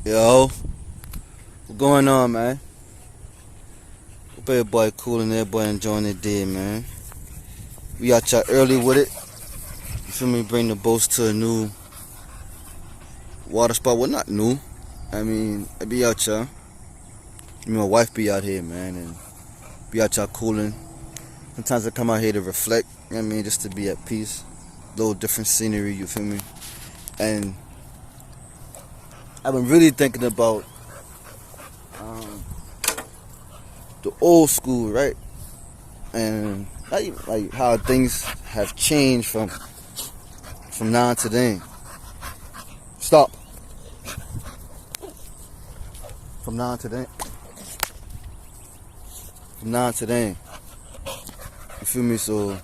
Yo, what's going on, man? Hope everybody cool and everybody enjoying their day, man. We out y'all early with it. You feel me? Bring the boats to a new water spot. Well, not new. I mean, I be out y'all. My wife be out here, man, and be out y'all cooling. Sometimes I come out here to reflect. You know what I mean, just to be at peace. A little different scenery. You feel me? And I've been really thinking about the old school, right? And like how things have changed from now to then. Stop. From now to then. From now to then. You feel me? So,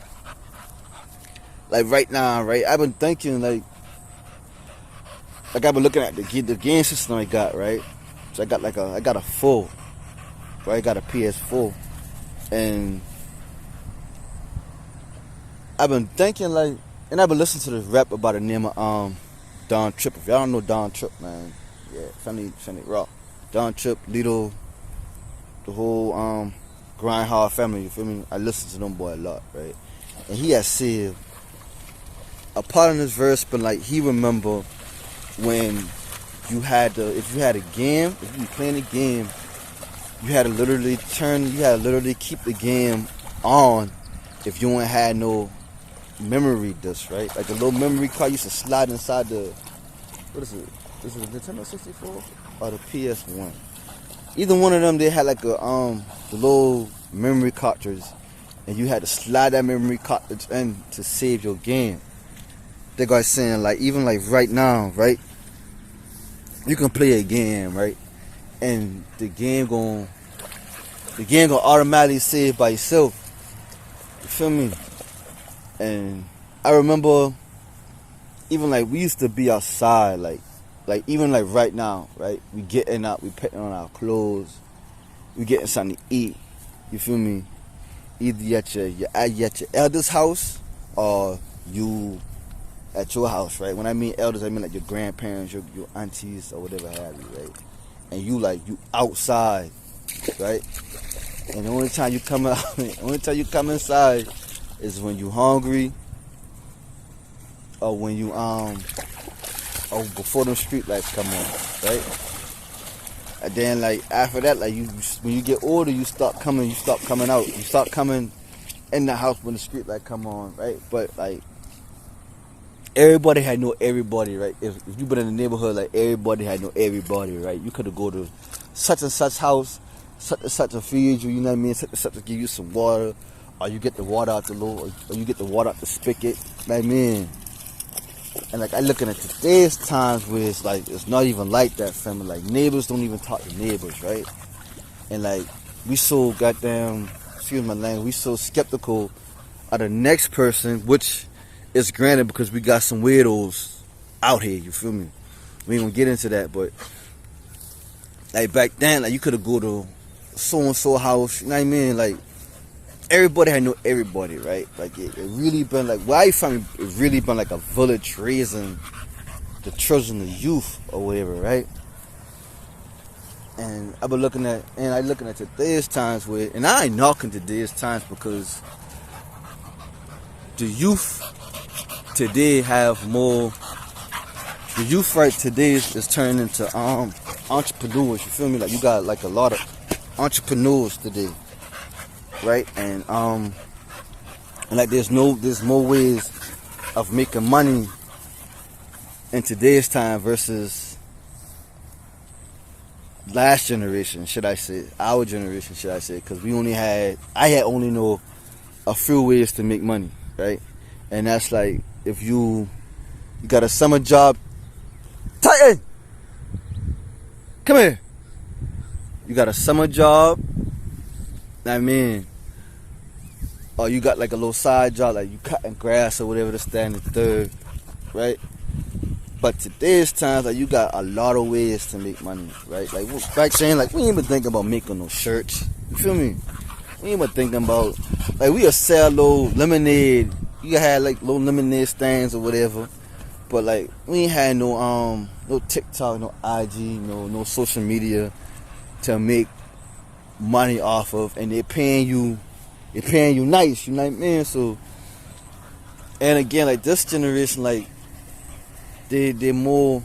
like right now, right? I've been thinking like I've been looking at the game system I got, right? So I got a 4, right? I got a PS4, and I've been thinking like, and I've been listening to this rap about the name of Don Tripp. If y'all don't know Don Tripp, man, yeah, funny rock. Don Tripp, Lito, the whole Grind Hard family. You feel me? I listen to them boy a lot, right? And he has said a part in this verse, but like he remember when if you had a game, if you were playing a game, you had to literally keep the game on if you ain't had no memory disc, right? Like the little memory card used to slide inside the, what is it? Is it a Nintendo 64 or the PS1? Either one of them, they had like a the little memory cartridge, and you had to slide that memory cartridge in to save your game. They guys saying like even like right now, right? You can play a game, right? And the game gonna automatically save by itself. You feel me? And I remember even like we used to be outside, like even like right now, right? We getting out, we putting on our clothes, we getting something to eat. You feel me? Either at your elder's house or you at your house, right? When I mean elders, I mean like your grandparents, your aunties, or whatever have you, right? And you outside, right? And the only time you come inside is when you hungry, or when you or before them street lights come on, right? And then like after that, like when you get older, you stop coming out, you start coming in the house when the street light come on, right? But like everybody had know everybody, right? If you been in the neighborhood, like everybody had know everybody, right? You could have go to such and such house, such and such to feed you, you know what I mean? Such and such to give you some water, or you get the water out the low, or you get the water out the spigot, you know what I mean? And like I looking at today's times where it's like it's not even like that, family. Like neighbors don't even talk to neighbors, right? And like we so goddamn, excuse my language, we so skeptical of the next person, which is granted because we got some weirdos out here, you feel me? We ain't gonna get into that, but like back then, like you could have go to so and so house, you know what I mean? Like everybody had know everybody, right? Like it really been like where I from, it really been like a village raising the children, the youth or whatever, right? And I looking at today's times where, and I ain't knocking today's times because the youth today have more. The youth right today is turning into entrepreneurs. You feel me? Like you got like a lot of entrepreneurs today, right? And like there's more ways of making money in today's time versus last generation, should I say, our generation, should I say? Because I had only know a few ways to make money, right? And that's like if you got a summer job. Titan, come here. You got a summer job, I mean, or you got like a little side job, like you cutting grass or whatever, this, that, and the third, right? But today's times, like you got a lot of ways to make money, right? Like back saying, like we ain't even thinking about making no shirts. You feel me? We ain't even thinking about like we'll sell little lemonade. You can have like little lemonade stands or whatever. But like we ain't had no TikTok, no IG, no social media to make money off of, and they're paying you nice, you know what I mean? So, and again, like this generation, like they're more,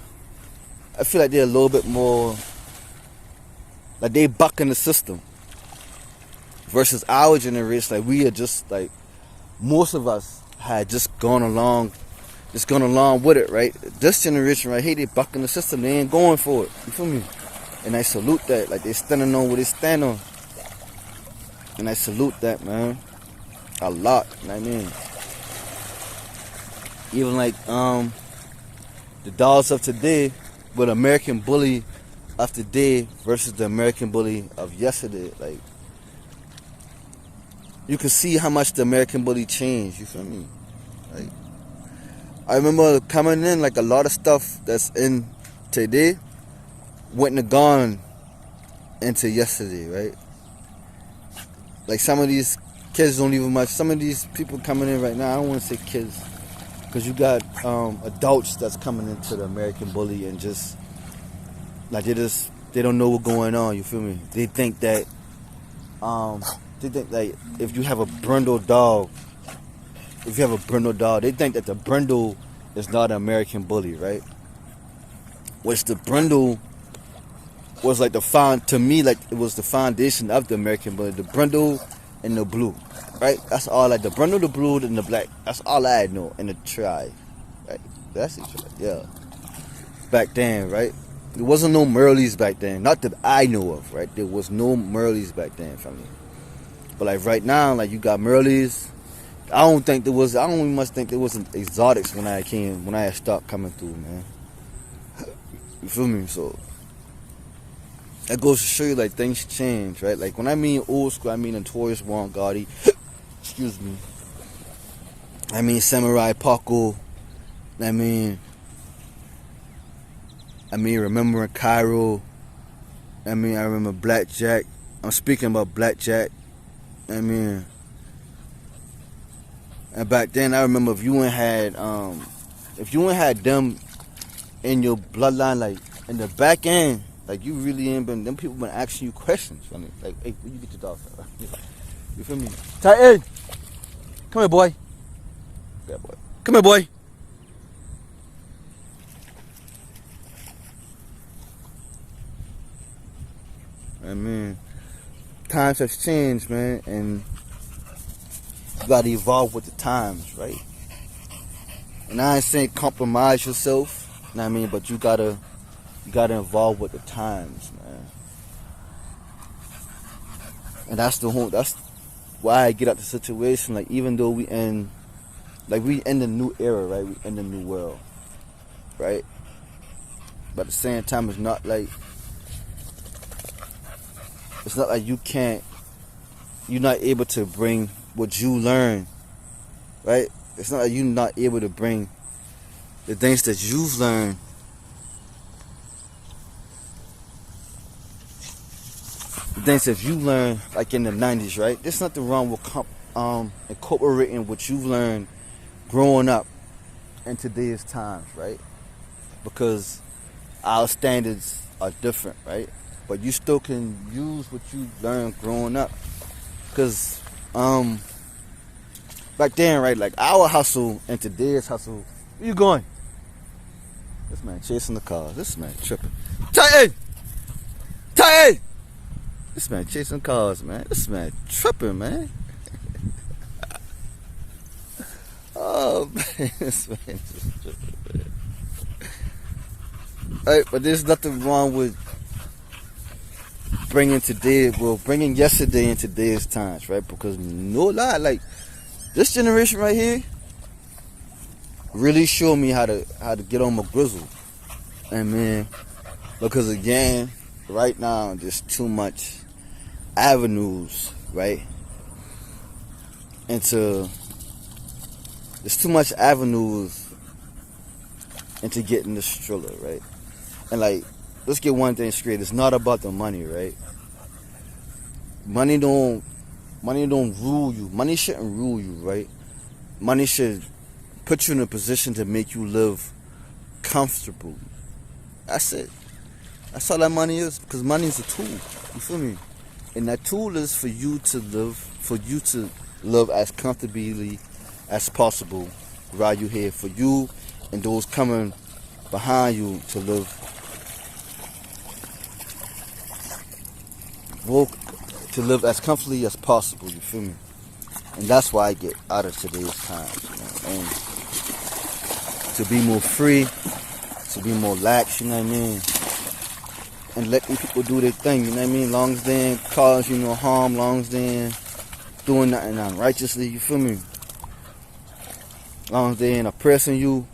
I feel like they're a little bit more, like they bucking the system versus our generation. Like we are just like, most of us had just gone along with it, right? This generation right here, they bucking the system, they ain't going for it, you feel me? And I salute that. Like they standing on what they stand on, and I salute that, man, a lot, you know what I mean? Even like the dolls of today, with American Bully of today versus the American Bully of yesterday, like you can see how much the American Bully changed, you feel me? Like I remember coming in, like a lot of stuff that's in today wouldn't have gone into yesterday, right? Like some of these kids don't even much. Some of these people coming in right now, I don't want to say kids, because you got adults that's coming into the American Bully and just like they don't know what's going on. You feel me? They think that if you have a brindle dog, they think that the brindle is not an American Bully, right? Which the brindle was like to me, like it was the foundation of the American Bully. The brindle and the blue, right? That's all. Like the brindle, the blue, and the black. That's all I know. And the tribe, right? That's it, yeah. Back then, right? There wasn't no Merleys back then. Not that I know of, right? There was no Merleys back then, family. But like right now, like you got Merleys. I don't even much think there was exotics when I stopped coming through, man. You feel me? So that goes to show you, like, things change, right? Like when I mean old school, I mean Notorious Warren Gotti, excuse me. I mean Samurai Paco. I mean remembering Cairo. I remember Blackjack. I'm speaking about Blackjack. And back then I remember if you ain't had them in your bloodline, like in the back end, like you really ain't been, them people been asking you questions. I mean, like, hey, where you get your dog from? You feel me? Hey, come here, boy. Bad boy. Come here, boy. Times have changed, man, and you gotta evolve with the times, right? And I ain't saying compromise yourself, you know what I mean, but you gotta evolve with the times, man. And that's why I get out the situation. Like even though we in the new era, right? We in the new world, right? But at the same time, it's not like you're not able to bring what you learn, right? It's not like you're not able to bring the things that you've learned. The things that you learned, like in the 90s, right? There's nothing wrong with incorporating what you've learned growing up in today's times, right? Because our standards are different, right? But you still can use what you learned growing up. Because back then, right, like our hustle and today's hustle, where you going? This man chasing the cars. This man tripping. Tighten! This man chasing cars, man. This man tripping, man. Oh, man. This man just tripping, man. Alright, but there's nothing wrong with bringing yesterday in today's times, right? Because no lie, like this generation right here really showed me how to get on my grizzle. And man, because again, right now there's too much avenues, right? There's too much avenues into getting the Striller, right? And like, let's get one thing straight. It's not about the money, right? Money don't rule you. Money shouldn't rule you, right? Money should put you in a position to make you live comfortable. That's it. That's all that money is, because money is a tool. You feel me? And that tool is for you to live as comfortably as possible while you're here. For you and those coming behind you to live as comfortably as possible. You feel me? And that's why I get out of today's times, and to be more free, to be more lax, you know what I mean? And let these people do their thing, you know what I mean? Long as they ain't cause you no harm, long as they ain't doing nothing unrighteously, you feel me? Long as they ain't oppressing you,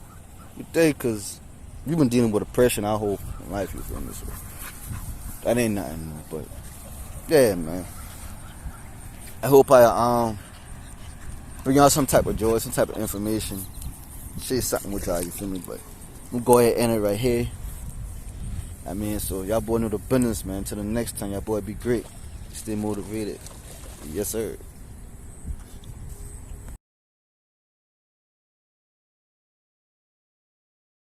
because you've been dealing with oppression our whole life, you feel me? So that ain't nothing new, but yeah, man. I hope I bring y'all some type of joy, some type of information, share something with y'all, you feel me? But I'm gonna go ahead and end it right here. I mean, so y'all boy know the business, man. Till the next time, y'all boy be great. Stay motivated. Yes, sir.